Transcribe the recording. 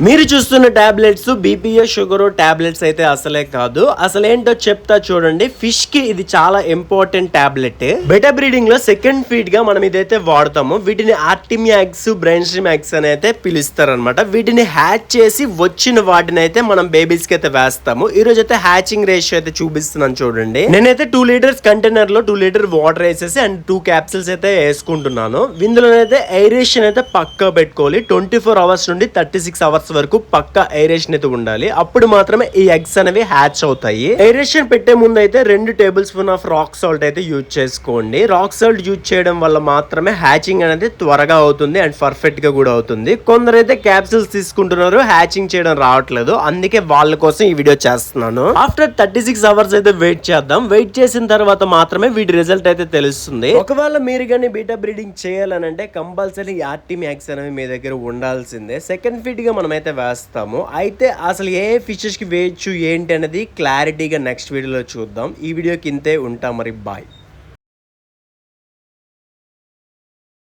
మీరు చూస్తున్న tablets బీపీఏ sugar tablets అయితే అసలే కాదు. అసలు ఏంటో చెప్తా చూడండి. ఫిష్ కి ఇది చాలా ఇంపార్టెంట్ టాబ్లెట్. బెటా బ్రీడింగ్ లో సెకండ్ ఫీడ్ గా మనం ఇదైతే వాడతాము. వీటిని Artemia eggs, brain stream eggs అని అయితే పిలుస్తారు అనమాట. వీటిని హ్యాచ్ చేసి వచ్చిన వాటిని అయితే మనం బేబీస్ కి అయితే వేస్తాము. ఈ రోజు అయితే హ్యాచింగ్ రేషియో అయితే చూపిస్తున్నాను చూడండి. నేనైతే 2 లీటర్స్ కంటైనర్ లో 2 లీటర్ వాటర్ వేసేసి అండ్ 2 క్యాప్సిల్స్ అయితే వేసుకుంటున్నాను. ఇందులోనైతే ఎయిరేషన్ అయితే పక్కా పెట్టుకోవాలి. 24 అవర్స్ నుండి 36 అవర్స్ వరకు పక్కా ఎయిరేషన్ అయితే ఉండాలి. అప్పుడు మాత్రమే ఈ ఎగ్స్ అనేవి హ్యాచ్ అవుతాయి. ఎయిరేషన్ పెట్టే ముందు అయితే 2 table spoon of rock salt అయితే యూజ్ చేసుకోండి. రాక్ సాల్ట్ యూజ్ చేయడం వల్ల మాత్రమే హ్యాచింగ్ అనేది త్వరగా అవుతుంది అండ్ పర్ఫెక్ట్ గా కూడా అవుతుంది. కొందరైతే క్యాప్సిల్స్ తీసుకుంటున్నారు, హ్యాచింగ్ చేయడం రావట్లేదు. అందుకే వాళ్ళ కోసం ఈ వీడియో చేస్తున్నాను. ఆఫ్టర్ 36 అవర్స్ అయితే వెయిట్ చేద్దాం. వెయిట్ చేసిన తర్వాత మాత్రమే వీటి రిజల్ట్ అయితే తెలుస్తుంది. ఒకవేళ మీరు కానీ బీటా బ్రీడింగ్ చేయాలనంటే కంపల్సరీ ఆర్టిమియా ఎగ్స్ అనేవి మీ దగ్గర ఉండాల్సిందే. సెకండ్ ఫీడ్ గా మనం అయితే వేస్తాము. అయితే అసలు ఏ ఫిషెస్ కి వేయచ్చు ఏంటి అనేది క్లారిటీగా నెక్స్ట్ వీడియోలో చూద్దాం. ఈ వీడియోకి ఇంతే. ఉంటాం మరి. బాయ్.